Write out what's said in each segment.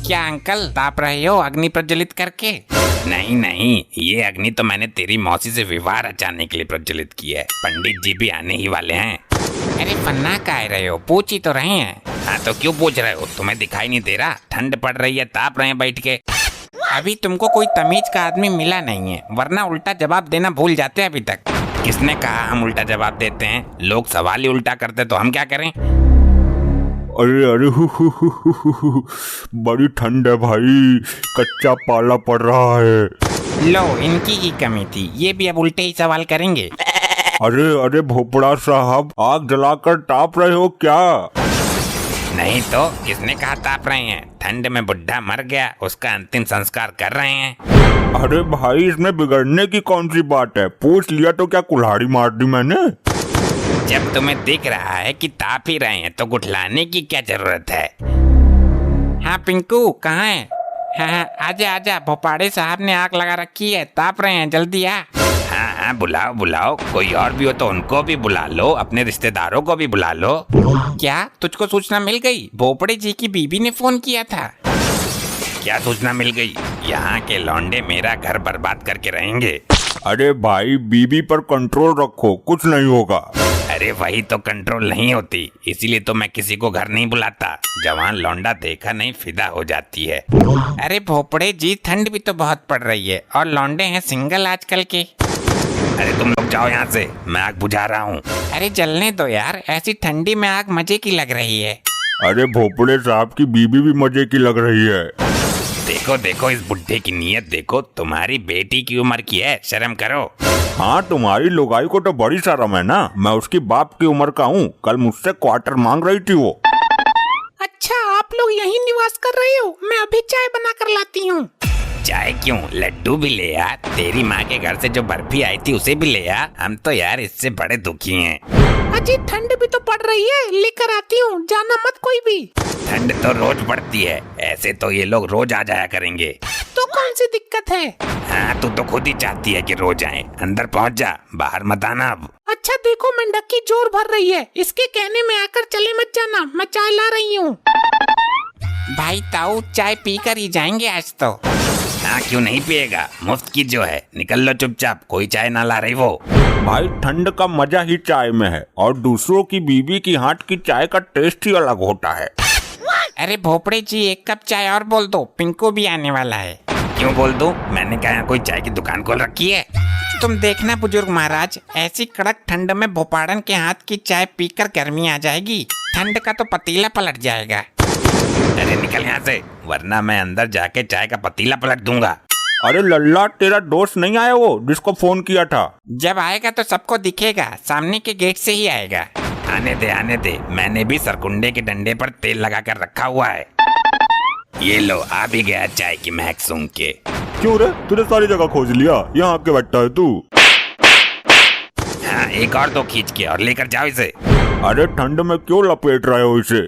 क्या अंकल ताप रहे हो अग्नि प्रज्वलित करके? नहीं नहीं, ये अग्नि तो मैंने तेरी मौसी से विवाह रचाने के लिए प्रज्वलित की है। पंडित जी भी आने ही वाले हैं। अरे फन्ना कह रहे हो, पूछ ही तो रहे हैं। हाँ तो क्यों पूछ रहे हो? तुम्हें दिखाई नहीं दे रहा? ठंड पड़ रही है, ताप रहे हैं बैठ के। अभी तुमको कोई तमीज का आदमी मिला नहीं है, वरना उल्टा जवाब देना भूल जाते अभी तक। किसने कहा हम उल्टा जवाब देते हैं? लोग सवाल ही उल्टा करते तो हम क्या करें? अरे अरे बड़ी ठंड है भाई, कच्चा पाला पड़ रहा है। लो इनकी ही कमी थी, ये भी अब उल्टे ही सवाल करेंगे। अरे अरे भोपड़ा साहब, आग जलाकर ताप रहे हो क्या? नहीं तो किसने कहा ताप रहे हैं? ठंड में बुढ़ा मर गया, उसका अंतिम संस्कार कर रहे हैं। अरे भाई, इसमें बिगड़ने की कौन सी बात है? पूछ लिया तो क्या कुल्हाड़ी मार दी मैंने? जब तुम्हें दिख रहा है कि ताप ही रहे हैं तो गुठलाने की क्या जरूरत है? हाँ पिंकू कहाँ है? हाँ आजा आजा, भोपाड़े साहब ने आग लगा रखी है, ताप रहे हैं, जल्दी आ। हाँ बुलाओ बुलाओ, कोई और भी हो तो उनको भी बुला लो, अपने रिश्तेदारों को भी बुला लो। क्या तुझको सूचना मिल गई? भोपड़े जी की बीबी ने फोन किया था। क्या सूचना मिल गई? यहाँ के लौंडे मेरा घर बर्बाद करके रहेंगे। अरे भाई, बीबी पर कंट्रोल रखो, कुछ नहीं होगा। अरे वही तो कंट्रोल नहीं होती, इसीलिए तो मैं किसी को घर नहीं बुलाता। जवान लौंडा देखा नहीं फिदा हो जाती है। अरे भोपड़े जी, ठंड भी तो बहुत पड़ रही है और लौंडे हैं सिंगल आजकल के। अरे तुम लोग जाओ यहाँ से, मैं आग बुझा रहा हूँ। अरे जलने दो यार, ऐसी ठंडी में आग मजे की लग रही है। अरे भोपड़े साहब की बीबी भी मजे की लग रही है। देखो देखो इस बुढ़े की नीयत देखो, तुम्हारी बेटी की उम्र की है, शर्म करो। हाँ, तुम्हारी लुगाई को तो बड़ी शर्म है ना, मैं उसकी बाप की उम्र का हूँ। कल मुझसे क्वार्टर मांग रही थी वो। अच्छा आप लोग यहीं निवास कर रहे हो? मैं अभी चाय बना कर लाती हूँ। चाय क्यों, लड्डू भी ले आ। तेरी माँ के घर से जो बर्फी आई थी उसे भी ले आ। हम तो यार इससे बड़े दुखी हैं। अजी ठंड भी तो पड़ रही है, लेकर आती हूँ, जाना मत कोई भी। ठंड तो रोज पड़ती है, ऐसे तो ये लोग रोज आ जाया करेंगे। तो कौन सी दिक्कत है? हाँ तू तो खुद ही चाहती है कि रोज आए। अंदर पहुँच जा, बाहर मत आना अब। अच्छा देखो मेंढक की जोर भर रही है, इसके कहने में आकर चले मत जाना, मैं चाय ला रही हूँ। भाई ताऊ, चाय पी कर ही जाएंगे आज तो। हाँ क्यों नहीं पिएगा, मुफ्त की जो है, निकल लो चुपचाप, कोई चाय ना ला रही वो। भाई ठंड का मजा ही चाय में है, और दूसरों की बीबी की हाथ की चाय का टेस्ट ही अलग होता है। अरे भोपड़े जी, एक कप चाय और बोल दो, पिंकू भी आने वाला है। क्यों बोल दूं? मैंने कहा कोई चाय की दुकान खोल रखी है? तुम देखना बुजुर्ग महाराज, ऐसी कड़क ठंड में भोपाड़न के हाथ की चाय पीकर गर्मी आ जाएगी, ठंड का तो पतीला पलट जाएगा। अरे निकल यहाँ से, वरना मैं अंदर जाके चाय का पतीला पलट दूंगा। अरे लल्ला, तेरा दोस्त नहीं आया वो जिसको फोन किया था? जब आएगा तो सबको दिखेगा, सामने के गेट से ही आएगा। आने दे, मैंने भी सरकुंडे के डंडे पर तेल लगा कर रखा हुआ है। ये लो, आ भी गया चाय की महक सूंघ के। क्यों रे, तूने सारी जगह खोज लिया, यहाँ आके बैठा है तू? हाँ एक और तो खींच के और लेकर जाओ इसे। अरे ठंड में क्यों लपेट रहे हो इसे?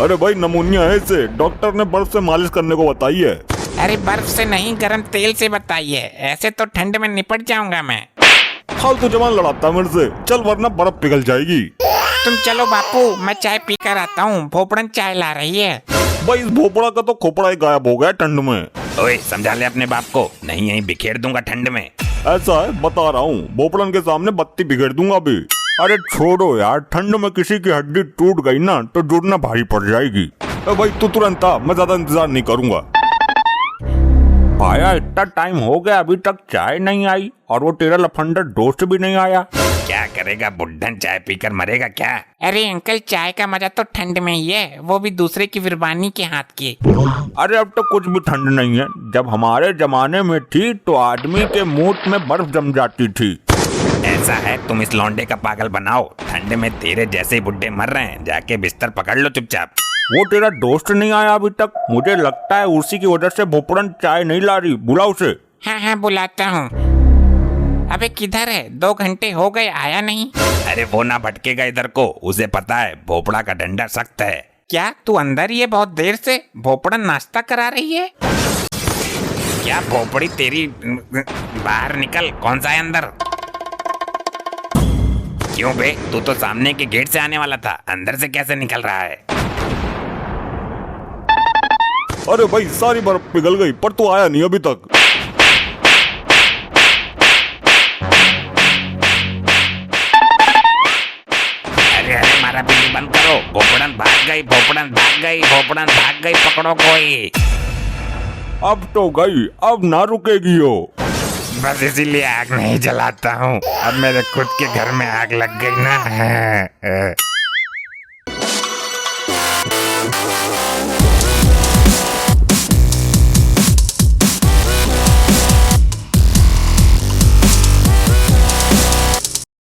अरे भाई नमूनिया है इसे, डॉक्टर ने बर्फ से मालिश करने को बताई है। अरे बर्फ से नहीं, गर्म तेल से बताइए, ऐसे तो ठंड में निपट जाऊंगा मैं। फालतू जवान लड़ाता है मेरे से, चल वरना बर्फ पिघल जाएगी। तुम चलो बापू, मैं चाय पी कर आता हूँ, भोपड़न चाय ला रही है। भाई इस भोपड़ा का तो खोपड़ा ही गायब हो गया ठंड में। ओए समझा ले अपने बाप को, नहीं यहीं बिखेर दूंगा ठंड में। ऐसा है, बता रहा हूँ, भोपड़न के सामने बत्ती बिखेर दूंगा अभी। अरे छोड़ो यार, ठंड में किसी की हड्डी टूट गई ना तो जुड़ना भारी पड़ जाएगी। भाई तू तुरंत आ, मैं ज्यादा इंतजार नहीं करूंगा। भाया इतना टाइम हो गया, अभी तक चाय नहीं आई, और वो तेरा लफंडर दोस्त भी नहीं आया। क्या करेगा बुड्ढन, चाय पीकर मरेगा क्या? अरे अंकल, चाय का मजा तो ठंड में ही है, वो भी दूसरे की विरबानी के हाथ की। अरे अब तो कुछ भी ठंड नहीं है, जब हमारे जमाने में थी तो आदमी के मुंह में बर्फ जम जाती थी। ऐसा है, तुम इस लौंडे का पागल बनाओ, ठंड में तेरे जैसे बुड्ढे मर रहे हैं, जाके बिस्तर पकड़ लो चुपचाप। वो तेरा दोस्त नहीं आया अभी तक, मुझे लगता है उसी की वजह से भोपड़न चाय नहीं ला रही, बुला उसे। हाँ बुलाता हूँ। अबे किधर है, 2 घंटे हो गए आया नहीं। अरे वो ना भटकेगा इधर को, उसे पता है भोपड़ा का डंडा सख्त है। क्या तू अंदर ही है बहुत देर से? भोपड़न नाश्ता करा रही है क्या? भोपड़ी तेरी, बाहर निकल, कौन सा है अंदर? क्यों बे, तू तो सामने के गेट से आने वाला था, अंदर से कैसे निकल रहा है? अरे भाई सारी बर्फ पिघल गई पर तू आया नहीं अभी तक। अरे अरे मारा बिल्ली बंद करो। भोपड़न भाग गई, भोपड़न भाग गई, भोपड़न भाग गई, पकड़ो कोई। अब तो गई, अब ना रुकेगी हो। बस इसीलिए आग नहीं जलाता हूँ। अब मेरे खुद के घर में आग लग गई ना।